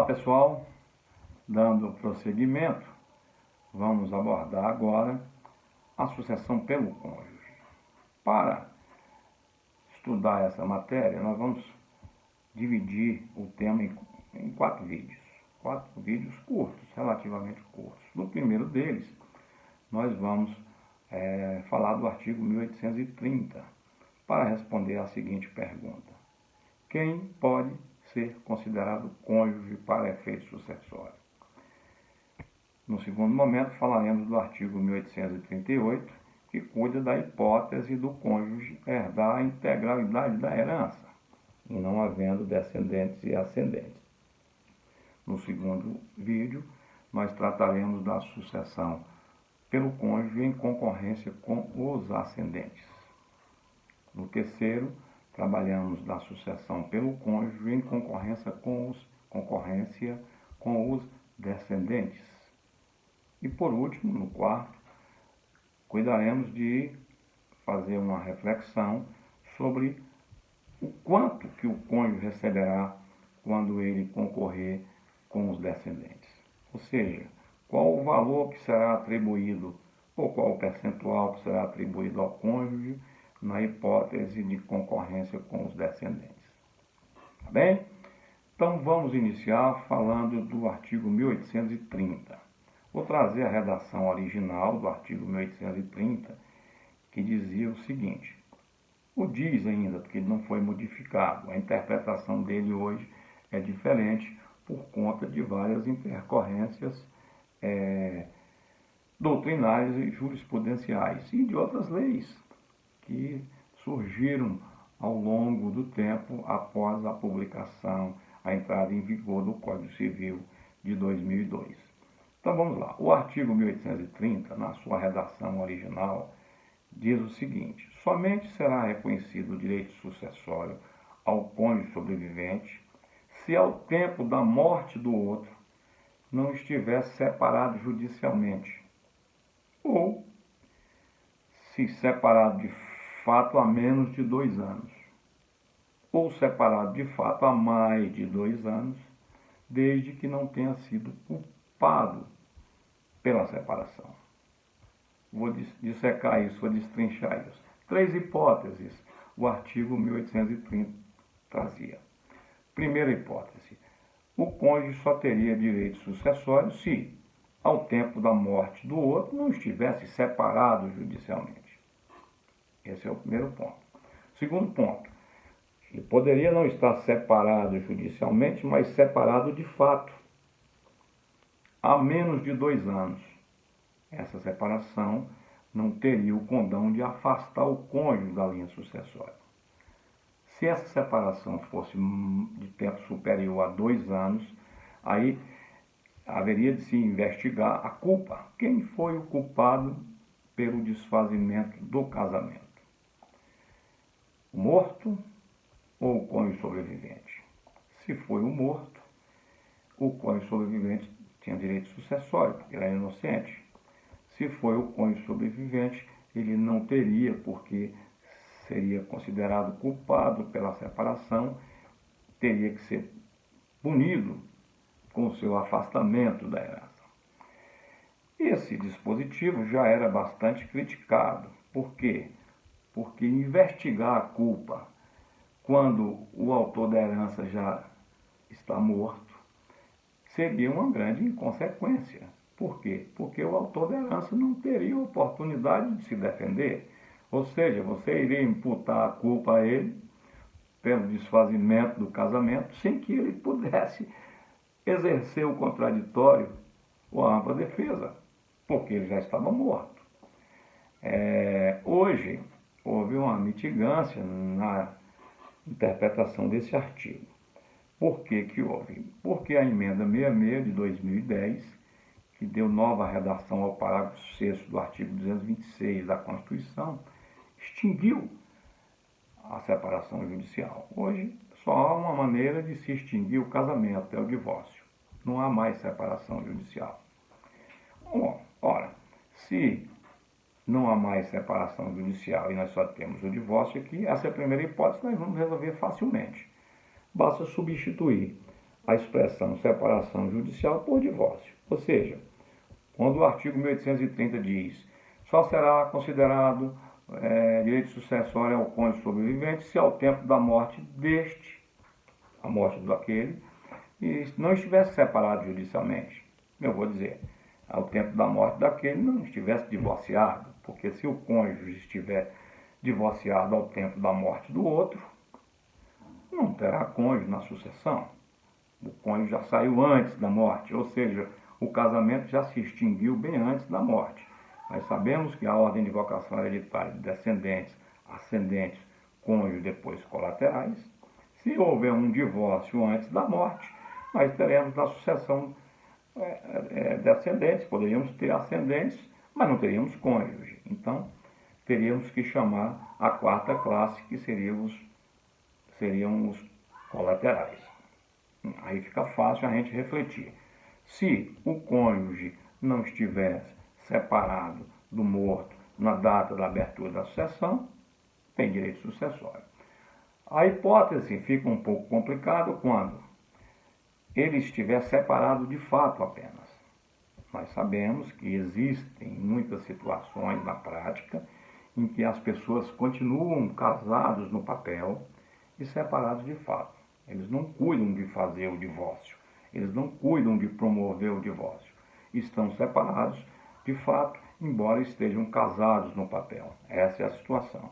Olá pessoal, dando prosseguimento, vamos abordar agora a sucessão pelo cônjuge. Para estudar essa matéria, nós vamos dividir o tema em quatro vídeos curtos, relativamente curtos. No primeiro deles, nós vamos falar do artigo 1830, para responder à seguinte pergunta: quem pode ser considerado cônjuge para efeito sucessório? No segundo momento, falaremos do artigo 1838, que cuida da hipótese do cônjuge herdar a integralidade da herança, e não havendo descendentes e ascendentes. No segundo vídeo, nós trataremos da sucessão pelo cônjuge em concorrência com os ascendentes. No terceiro, trabalhamos da sucessão pelo cônjuge em concorrência com os descendentes. E por último, no quarto, cuidaremos de fazer uma reflexão sobre o quanto que o cônjuge receberá quando ele concorrer com os descendentes. Ou seja, qual o valor que será atribuído, ou qual o percentual que será atribuído ao cônjuge na hipótese de concorrência com os descendentes. Tá bem? Então vamos iniciar falando do artigo 1830. Vou trazer a redação original do artigo 1830, que dizia o seguinte: o diz ainda, porque ele não foi modificado. A interpretação dele hoje é diferente por conta de várias intercorrências doutrinárias e jurisprudenciais e de outras leis que surgiram ao longo do tempo após a publicação, a entrada em vigor do Código Civil de 2002. Então vamos lá. O artigo 1830, na sua redação original, diz o seguinte: somente será reconhecido o direito sucessório ao cônjuge sobrevivente se ao tempo da morte do outro não estiver separado judicialmente, ou se separado de fato há menos de 2 anos, ou separado de fato há mais de 2 anos, desde que não tenha sido culpado pela separação. Vou dissecar isso, vou destrinchar isso. 3 hipóteses o artigo 1830 trazia. Primeira hipótese: o cônjuge só teria direito sucessório se, ao tempo da morte do outro, não estivesse separado judicialmente. Esse é o primeiro ponto. Segundo ponto: ele poderia não estar separado judicialmente, mas separado de fato, há menos de 2 anos. Essa separação não teria o condão de afastar o cônjuge da linha sucessória. Se essa separação fosse de tempo superior a 2 anos, aí haveria de se investigar a culpa. Quem foi o culpado pelo desfazimento do casamento? O morto ou o cônjuge sobrevivente? Se foi o morto, o cônjuge sobrevivente tinha direito sucessório, porque era inocente. Se foi o cônjuge sobrevivente, ele não teria, porque seria considerado culpado pela separação, teria que ser punido com o seu afastamento da herança. Esse dispositivo já era bastante criticado. Por quê? Porque investigar a culpa quando o autor da herança já está morto seria uma grande inconsequência. Por quê? Porque o autor da herança não teria oportunidade de se defender. Ou seja, você iria imputar a culpa a ele pelo desfazimento do casamento sem que ele pudesse exercer o contraditório ou a ampla defesa, porque ele já estava morto. Hoje, houve uma mitigância na interpretação desse artigo. Por que que houve? Porque a emenda 66 de 2010, que deu nova redação ao parágrafo 6º do artigo 226 da Constituição, extinguiu a separação judicial. Hoje, só há uma maneira de se extinguir o casamento, é o divórcio. Não há mais separação judicial. Bom, ora, se não há mais separação judicial e nós só temos o divórcio aqui, essa é a primeira hipótese, nós vamos resolver facilmente. Basta substituir a expressão separação judicial por divórcio. Ou seja, quando o artigo 1830 diz só será considerado direito sucessório ao cônjuge sobrevivente se ao tempo da morte deste, a morte do aquele, e não estivesse separado judicialmente. Eu vou dizer, ao tempo da morte daquele não estivesse divorciado, porque se o cônjuge estiver divorciado ao tempo da morte do outro, não terá cônjuge na sucessão. O cônjuge já saiu antes da morte, ou seja, o casamento já se extinguiu bem antes da morte. Nós sabemos que a ordem de vocação hereditária de descendentes, ascendentes, cônjuge depois colaterais. Se houver um divórcio antes da morte, nós teremos na sucessão descendentes, poderíamos ter ascendentes, mas não teríamos cônjuge. Então, teríamos que chamar a quarta classe, que seriam os colaterais. Aí fica fácil a gente refletir. Se o cônjuge não estivesse separado do morto na data da abertura da sucessão, tem direito sucessório. A hipótese fica um pouco complicada quando ele estiver separado de fato apenas. Nós sabemos que existem muitas situações na prática em que as pessoas continuam casados no papel e separados de fato. Eles não cuidam de fazer o divórcio, eles não cuidam de promover o divórcio. Estão separados de fato, embora estejam casados no papel. Essa é a situação.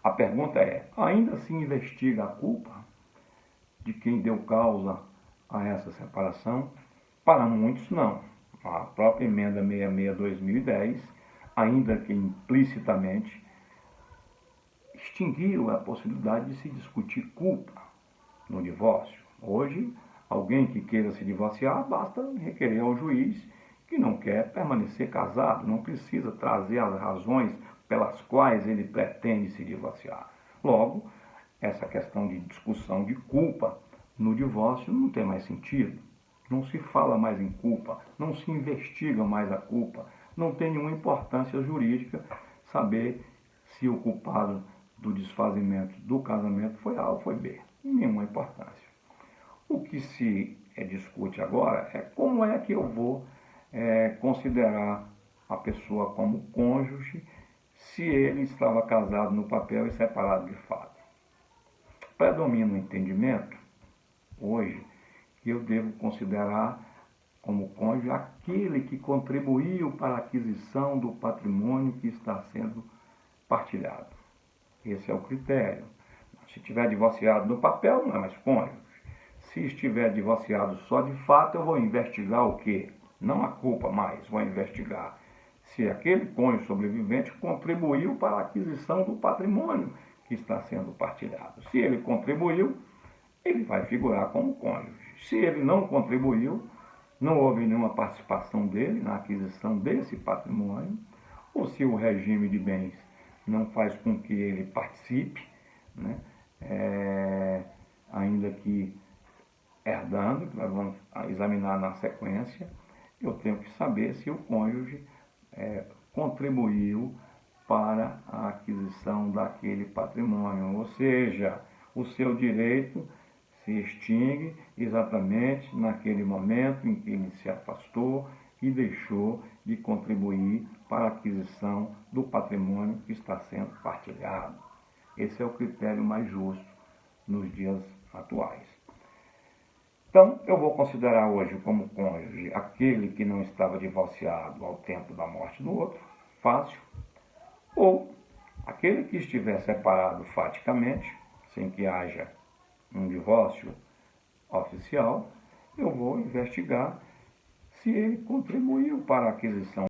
A pergunta é, ainda se investiga a culpa de quem deu causa a essa separação? Para muitos, não. A própria emenda 66/2010, ainda que implicitamente, extinguiu a possibilidade de se discutir culpa no divórcio. Hoje, alguém que queira se divorciar, basta requerer ao juiz que não quer permanecer casado, não precisa trazer as razões pelas quais ele pretende se divorciar. Logo, essa questão de discussão de culpa no divórcio não tem mais sentido. Não se fala mais em culpa, não se investiga mais a culpa, não tem nenhuma importância jurídica saber se o culpado do desfazimento do casamento foi A ou foi B. Nenhuma importância. O que se discute agora é como é que eu vou considerar a pessoa como cônjuge se ele estava casado no papel e separado de fato. Predomina o entendimento, hoje, que eu devo considerar como cônjuge aquele que contribuiu para a aquisição do patrimônio que está sendo partilhado. Esse é o critério. Se estiver divorciado no papel, não é mais cônjuge. Se estiver divorciado só de fato, eu vou investigar o quê? Não a culpa mais, vou investigar se aquele cônjuge sobrevivente contribuiu para a aquisição do patrimônio que está sendo partilhado. Se ele contribuiu, ele vai figurar como cônjuge. Se ele não contribuiu, não houve nenhuma participação dele na aquisição desse patrimônio, ou se o regime de bens não faz com que ele participe, né? Ainda que herdando, que nós vamos examinar na sequência, eu tenho que saber se o cônjuge contribuiu para a aquisição daquele patrimônio, ou seja, o seu direito se extingue exatamente naquele momento em que ele se afastou e deixou de contribuir para a aquisição do patrimônio que está sendo partilhado. Esse é o critério mais justo nos dias atuais. Então, eu vou considerar hoje como cônjuge aquele que não estava divorciado ao tempo da morte do outro, fácil, ou aquele que estiver separado faticamente, sem que haja um divórcio oficial, eu vou investigar se ele contribuiu para a aquisição